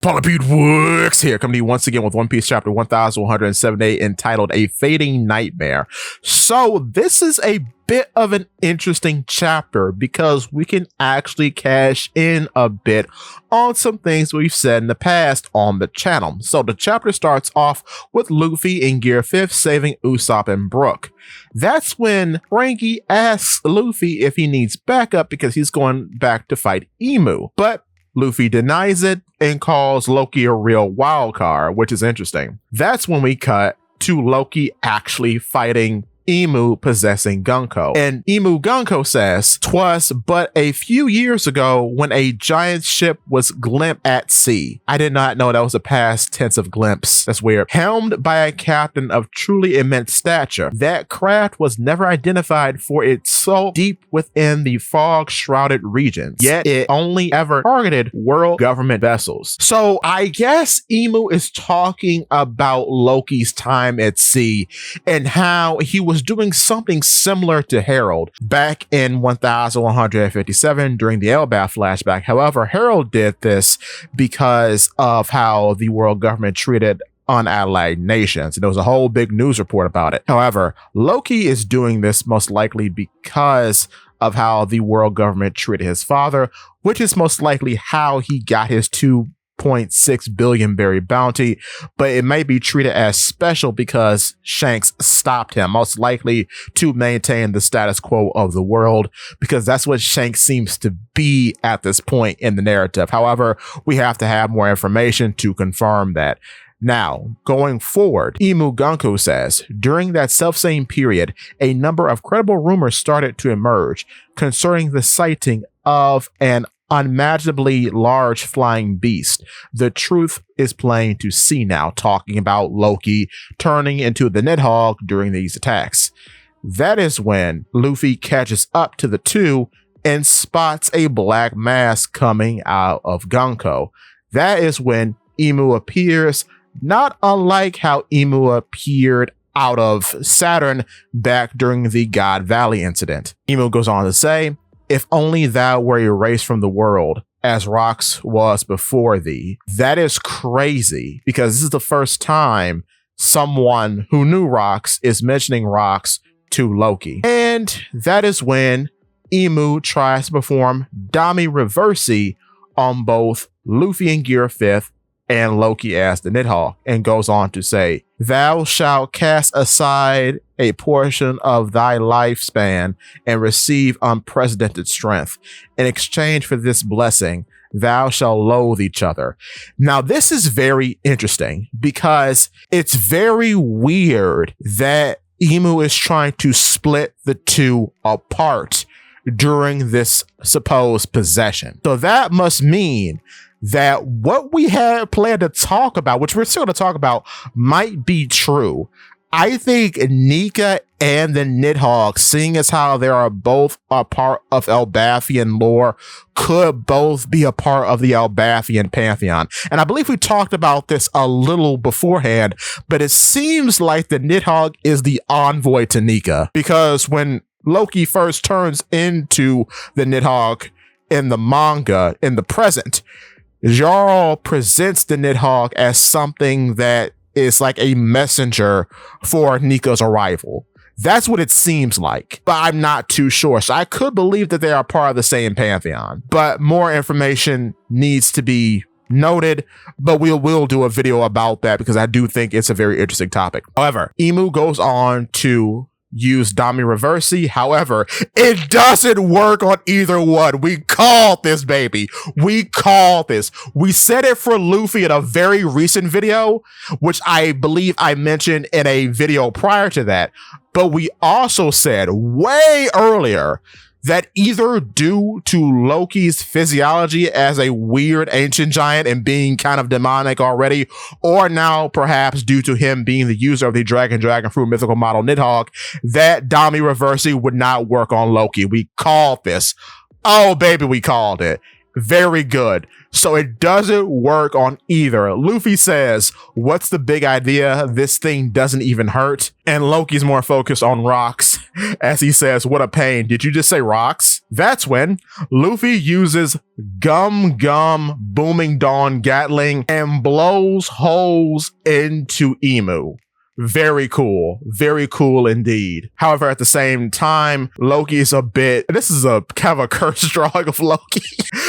Polypede Works here, coming to you once again with One Piece chapter 1178 entitled A Fading Nightmare. So this is a bit of an interesting chapter because we can actually cash in a bit on some things we've said in the past on the channel. So the chapter starts off with Luffy in Gear 5th saving Usopp and Brook. That's when Frankie asks Luffy if he needs backup because he's going back to fight Emu, but Luffy denies it and calls Loki a real wild card, which is interesting. That's when we cut to Loki actually fighting Emu possessing Gunko. And Emu Gunko says, "'Twas but a few years ago when a giant ship was glimpsed at sea." I did not know that was a past tense of glimpse. That's weird. "Helmed by a captain of truly immense stature. That craft was never identified for its so deep within the fog-shrouded regions. Yet it only ever targeted world government vessels." So I guess Emu is talking about Loki's time at sea and how he was doing something similar to Harold back in 1157 during the Elbaf flashback. However, Harold did this because of how the world government treated unallied nations, and there was a whole big news report about it. However, Loki is doing this most likely because of how the world government treated his father, which is most likely how he got his 2.6 billion berry bounty, but it may be treated as special because Shanks stopped him, most likely to maintain the status quo of the world, because that's what Shanks seems to be at this point in the narrative. However, we have to have more information to confirm that. Now, going forward, Emu Gunko says, "During that selfsame period, a number of credible rumors started to emerge concerning the sighting of an unimaginably large flying beast. The truth is plain to see now," talking about Loki turning into the Nidhogg during these attacks. That is when Luffy catches up to the two and spots a black mass coming out of Gunko. That is when Emu appears, not unlike how Emu appeared out of Saturn back during the God Valley incident. Emu goes on to say, "If only thou were erased from the world, as Rox was before thee." That is crazy, because this is the first time someone who knew Rox is mentioning Rox to Loki. And that is when Emu tries to perform Dami Reversi on both Luffy in Gear 5th and Loki as the Nidhogg, and goes on to say, "Thou shalt cast aside a portion of thy lifespan and receive unprecedented strength. In exchange for this blessing, thou shalt loathe each other." Now, this is very interesting because it's very weird that Emu is trying to split the two apart during this supposed possession. So that must mean that what we had planned to talk about, which we're still going to talk about, might be true. I think Nika and the Nidhogg, seeing as how they are both a part of Elbathian lore, could both be a part of the Elbathian pantheon. And I believe we talked about this a little beforehand, but it seems like the Nidhogg is the envoy to Nika, because when Loki first turns into the Nidhogg in the manga in the present, Jarl presents the Nidhogg as something that is like a messenger for Nika's arrival. That's what it seems like, but I'm not too sure. So I could believe that they are part of the same pantheon, but more information needs to be noted, but we will do a video about that because I do think it's a very interesting topic. However, Emu goes on to use Dami Reversi. However, it doesn't work on either one. We called this, baby. We called this. We said it for Luffy in a very recent video, which I believe I mentioned in a video prior to that. But we also said way earlier that either due to Loki's physiology as a weird ancient giant and being kind of demonic already, or now perhaps due to him being the user of the Dragon Fruit mythical model Nidhogg, that Dami Reversi would not work on Loki. We called this. Oh, baby, we called it. Very good. So it doesn't work on either. Luffy says, "What's the big idea? This thing doesn't even hurt." And Loki's more focused on rocks as he says, "What a pain." Did you just say rocks? That's when Luffy uses Gum Gum Booming Dawn Gatling and blows holes into Emu. Very cool indeed. However, at the same time, Loki is this is a kind of a cursed drawing of Loki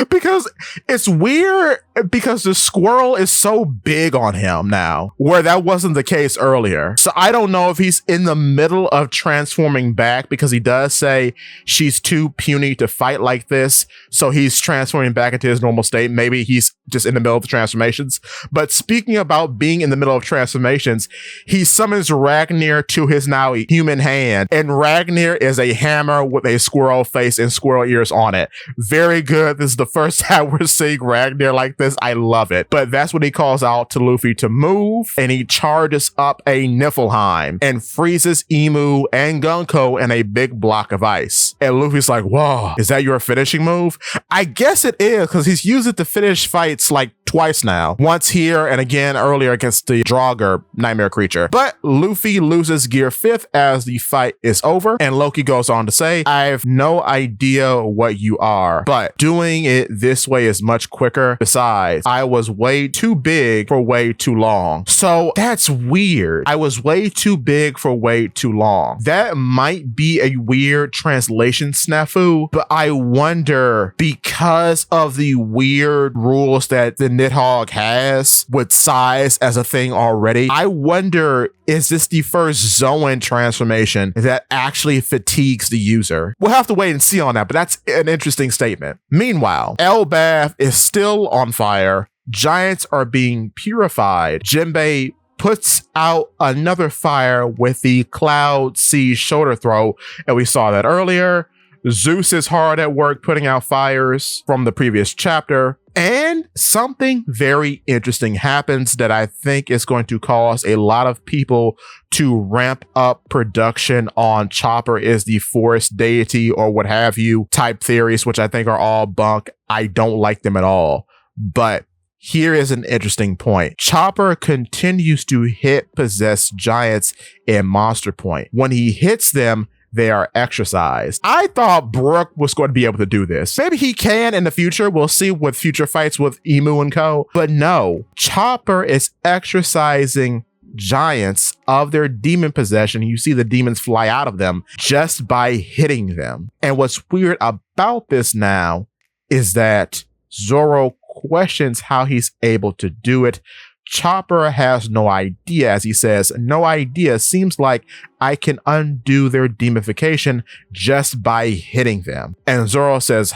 because it's weird because the squirrel is so big on him now, where that wasn't the case earlier. So I don't know if he's in the middle of transforming back, because he does say she's too puny to fight like this. So he's transforming back into his normal state. Maybe he's just in the middle of the transformations. But speaking about being in the middle of transformations, he summons Ragnar to his now human hand. And Ragnar is a hammer with a squirrel face and squirrel ears on it. Very good. This is the first time we're seeing Ragnar like this. I love it. But that's when he calls out to Luffy to move, and he charges up a Niflheim and freezes Emu and Gunko in a big block of ice. And Luffy's like, whoa, is that your finishing move? I guess it is, because he's used it to finish fights like twice now. Once here and again earlier against the Draugr nightmare creature. But Luffy loses Gear 5th as the fight is over, and Loki goes on to say, I have no idea what you are, but doing it this way is much quicker. Besides, I was way too big for way too long. So that's weird. I was way too big for way too long. That might be a weird translation snafu, but I wonder, because of the weird rules that the Nidhogg has with size as a thing already, I wonder, is this the first Zoan transformation that actually fatigues the user? We'll have to wait and see on that, but that's an interesting statement. Meanwhile, Elbaf is still on fire. Giants are being purified. Jinbei puts out another fire with the Cloud Sea shoulder throw, and we saw that earlier. Zeus is hard at work putting out fires from the previous chapter. And something very interesting happens that I think is going to cause a lot of people to ramp up production on Chopper is the forest deity or what have you type theories, which I think are all bunk. I don't like them at all. But here is an interesting point. Chopper continues to hit possessed giants in Monster Point. When he hits them, they are exercised. I thought Brook was going to be able to do this. Maybe he can in the future. We'll see with future fights with Emu and co. But no, Chopper is exercising giants of their demon possession. You see the demons fly out of them just by hitting them. And what's weird about this now is that Zoro questions how he's able to do it. Chopper has no idea, as he says, no idea. Seems like I can undo their demonification just by hitting them. And Zoro says,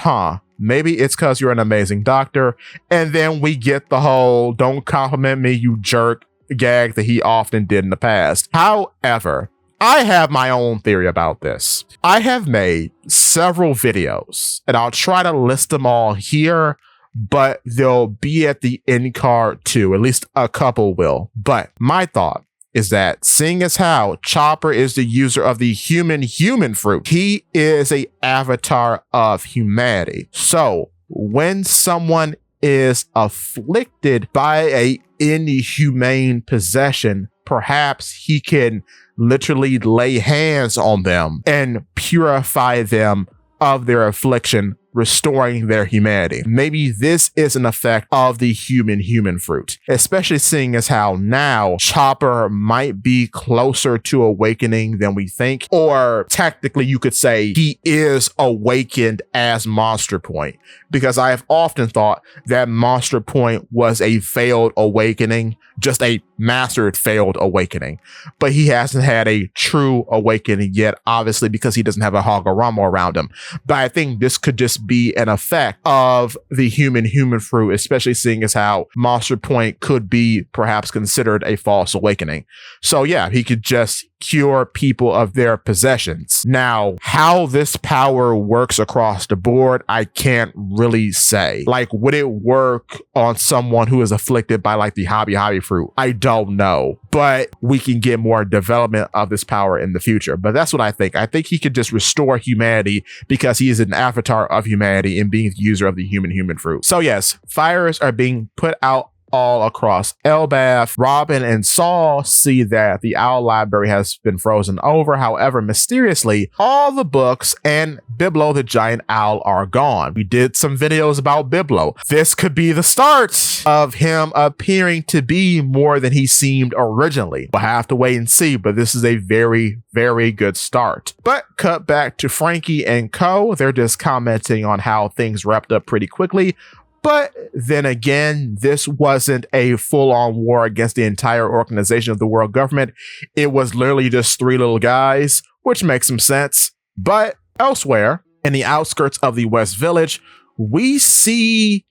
maybe it's because you're an amazing doctor. And then we get the whole don't compliment me, you jerk gag that he often did in the past. However, I have my own theory about this. I have made several videos, and I'll try to list them all here, but they'll be at the end card too. At least a couple will. But my thought is that seeing as how Chopper is the user of the human fruit, he is a avatar of humanity. So when someone is afflicted by a inhumane possession, perhaps he can literally lay hands on them and purify them of their affliction, restoring their humanity. Maybe this is an effect of the human fruit, especially seeing as how now Chopper might be closer to awakening than we think, or technically you could say he is awakened as Monster Point, because I have often thought that Monster Point was a failed awakening, just a mastered failed awakening, but he hasn't had a true awakening yet, obviously because he doesn't have a Hagoromo around him. But I think this could just be an effect of the human fruit, especially seeing as how Monster Point could be perhaps considered a false awakening. So yeah, he could just cure people of their possessions. Now, how this power works across the board, I can't really say. Like, would it work on someone who is afflicted by like the hobby fruit? I don't know, but we can get more development of this power in the future. But that's what I think. I think he could just restore humanity because he is an avatar of humanity and being the user of the human fruit. So yes, fires are being put out all across Elbaf. Robin and Saul see that the Owl Library has been frozen over. However, mysteriously, all the books and Biblo the giant owl are gone. We did some videos about Biblo. This could be the start of him appearing to be more than he seemed originally. We'll have to wait and see, but this is a very, very good start. But cut back to Frankie and Co. They're just commenting on how things wrapped up pretty quickly. But then again, this wasn't a full-on war against the entire organization of the world government. It was literally just three little guys, which makes some sense. But elsewhere, in the outskirts of the West Village, we see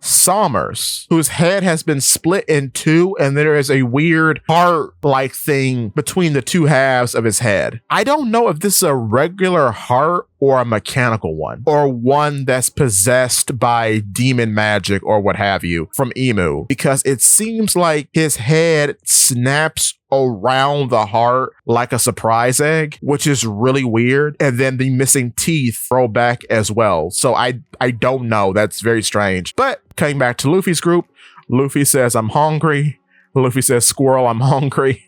Somers, whose head has been split in two, and there is a weird heart-like thing between the two halves of his head. I don't know if this is a regular heart or a mechanical one, or one that's possessed by demon magic or what have you from Emu, because it seems like his head snaps around the heart like a surprise egg, which is really weird. And then the missing teeth throw back as well. So I don't know. That's very strange. But coming back to Luffy's group, Luffy says, "I'm hungry." Luffy says, "Squirrel, I'm hungry."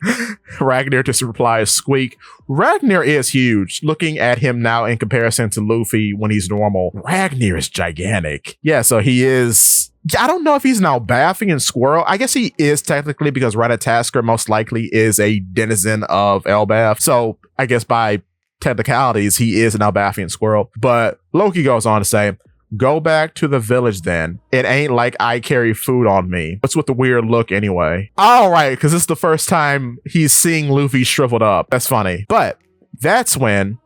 Ragnar just replies, "Squeak." Ragnar is huge. Looking at him now in comparison to Luffy when he's normal, Ragnar is gigantic. Yeah, so he is... I don't know if he's an Albathian squirrel. I guess he is technically, because Ratatasker most likely is a denizen of Elbaf. So I guess by technicalities, he is an Albathian squirrel. But Loki goes on to say, "Go back to the village then. It ain't like I carry food on me." What's with the weird look anyway? All right, because this is the first time he's seeing Luffy shriveled up. That's funny. But that's when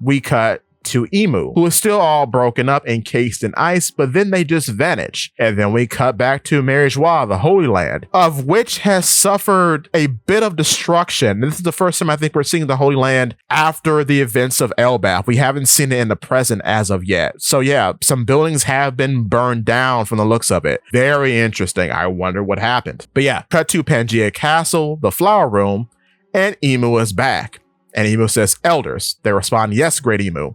we cut to Emu, who is still all broken up, encased in ice, but then they just vanish. And then we cut back to Marijois, the Holy Land, of which has suffered a bit of destruction. This is the first time I think we're seeing the Holy Land after the events of Elbaf. We haven't seen it in the present as of yet. So yeah, some buildings have been burned down from the looks of it. Very interesting. I wonder what happened. But yeah, cut to Pangaea Castle, the Flower Room, and Emu is back. And Emu says, "Elders." They respond, "Yes, great Emu.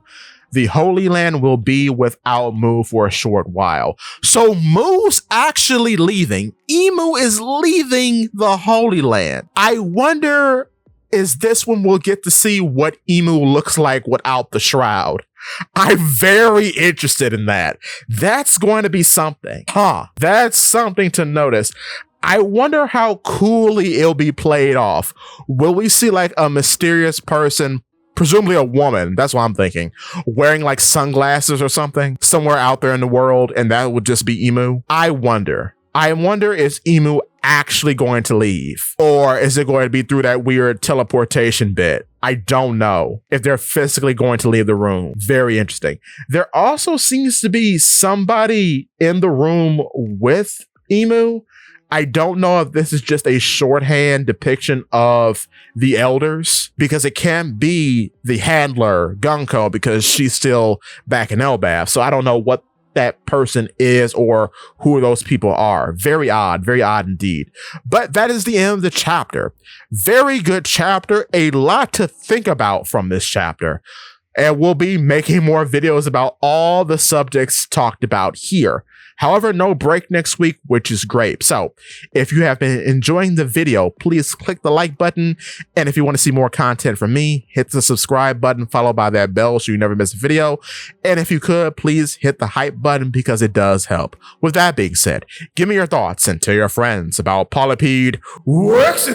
The Holy Land will be without Mu for a short while." So Mu's actually leaving. Emu is leaving the Holy Land. I wonder, is this when we'll get to see what Emu looks like without the shroud? I'm very interested in that. That's going to be something. That's something to notice. I wonder how coolly it'll be played off. Will we see like a mysterious person, presumably a woman, that's what I'm thinking, wearing like sunglasses or something somewhere out there in the world, and that would just be Emu? I wonder, is Emu actually going to leave? Or is it going to be through that weird teleportation bit? I don't know if they're physically going to leave the room. Very interesting. There also seems to be somebody in the room with Emu. I don't know if this is just a shorthand depiction of the elders, because it can't be the handler, Gunko, because she's still back in Elbaf. So I don't know what that person is or who those people are. Very odd indeed. But that is the end of the chapter. Very good chapter. A lot to think about from this chapter. And we'll be making more videos about all the subjects talked about here. However, no break next week, which is great. So if you have been enjoying the video, please click the like button. And if you want to see more content from me, hit the subscribe button, followed by that bell so you never miss a video. And if you could, please hit the hype button, because it does help. With that being said, give me your thoughts and tell your friends about Polypede Works.